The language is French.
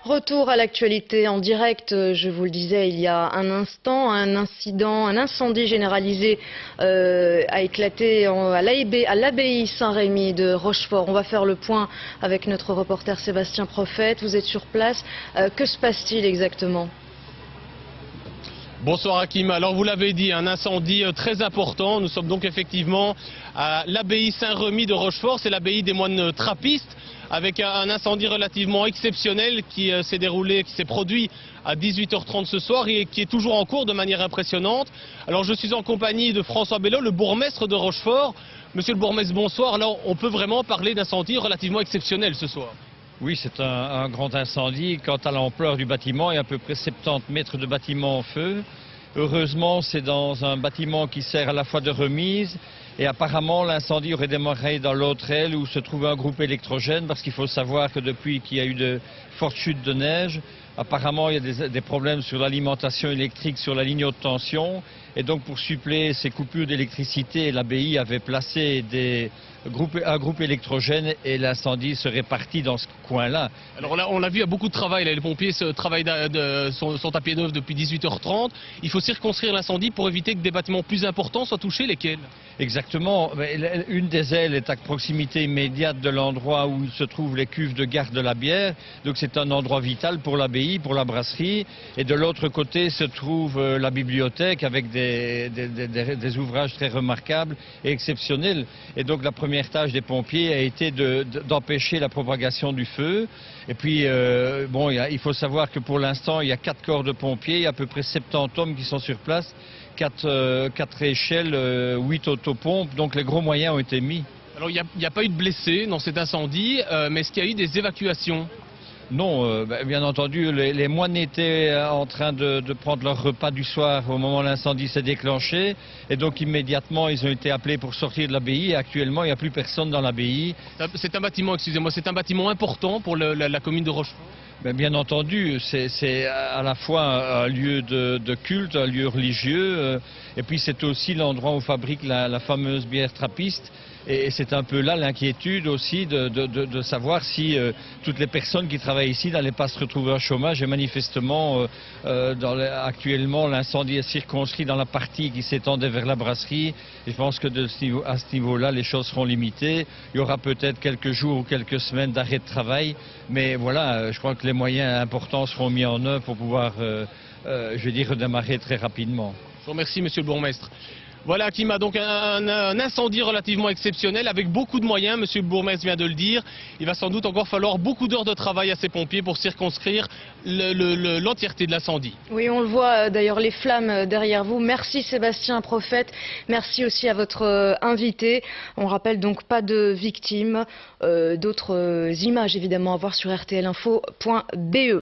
Retour à l'actualité en direct, je vous le disais il y a un instant, un incendie généralisé a éclaté à l'abbaye Saint-Rémy de Rochefort. On va faire le point avec notre reporter Sébastien Prophète. Vous êtes sur place. Que se passe-t-il exactement ? Bonsoir Hakim, alors vous l'avez dit, un incendie très important. Nous sommes donc effectivement à l'abbaye Saint-Rémy de Rochefort, c'est l'abbaye des moines trappistes, avec un incendie relativement exceptionnel qui s'est produit à 18h30 ce soir et qui est toujours en cours de manière impressionnante. Alors je suis en compagnie de François Bello, le bourgmestre de Rochefort. Monsieur le bourgmestre, bonsoir. Alors on peut vraiment parler d'incendie relativement exceptionnel ce soir? Oui, c'est un grand incendie. Quant à l'ampleur du bâtiment, il y a à peu près 70 mètres de bâtiment en feu. Heureusement, c'est dans un bâtiment qui sert à la fois de remise. Et apparemment, l'incendie aurait démarré dans l'autre aile où se trouve un groupe électrogène, parce qu'il faut savoir que depuis qu'il y a eu de fortes chutes de neige, apparemment il y a des problèmes sur l'alimentation électrique sur la ligne haute tension. Et donc pour suppléer ces coupures d'électricité, l'abbaye avait placé un groupe électrogène et l'incendie se répartit dans ce coin-là. Alors on a vu, il y a beaucoup de travail, là, les pompiers sont à pied d'œuvre depuis 18h30. Il faut circonscrire l'incendie pour éviter que des bâtiments plus importants soient touchés, lesquels? Exactement. Une des ailes est à proximité immédiate de l'endroit où se trouvent les cuves de garde de la bière. Donc c'est un endroit vital pour l'abbaye, pour la brasserie. Et de l'autre côté se trouve la bibliothèque avec des ouvrages très remarquables et exceptionnels. Et donc la première tâche des pompiers a été d'empêcher la propagation du feu. Et puis, il faut savoir que pour l'instant, il y a 4 corps de pompiers, il y a à peu près 70 hommes qui sont sur place, 4 échelles, 8 autopompes, donc les gros moyens ont été mis. Alors il n'y a pas eu de blessés dans cet incendie, mais est-ce qu'il y a eu des évacuations? Non, bien entendu, les moines étaient en train de prendre leur repas du soir au moment où l'incendie s'est déclenché. Et donc immédiatement, ils ont été appelés pour sortir de l'abbaye. Et actuellement, il n'y a plus personne dans l'abbaye. C'est un bâtiment, excusez-moi, c'est un bâtiment important pour la commune de Rochefort? Bien entendu, c'est à la fois un lieu de culte, un lieu religieux. Et puis c'est aussi l'endroit où on fabrique la fameuse bière trappiste. Et c'est un peu là l'inquiétude aussi de savoir si toutes les personnes qui travaillent ici n'allaient pas se retrouver au chômage. Et manifestement, actuellement, l'incendie est circonscrit dans la partie qui s'étendait vers la brasserie. Et je pense que à ce niveau-là, les choses seront limitées. Il y aura peut-être quelques jours ou quelques semaines d'arrêt de travail. Mais voilà, je crois que les moyens importants seront mis en œuvre pour pouvoir, redémarrer très rapidement. Je vous remercie, monsieur le bourgmestre. Voilà qui m'a donc un incendie relativement exceptionnel avec beaucoup de moyens, monsieur le bourgmestre vient de le dire. Il va sans doute encore falloir beaucoup d'heures de travail à ces pompiers pour circonscrire l'entièreté de l'incendie. Oui, on le voit d'ailleurs les flammes derrière vous. Merci Sébastien Prophète, merci aussi à votre invité. On rappelle donc pas de victimes, d'autres images évidemment à voir sur rtlinfo.be.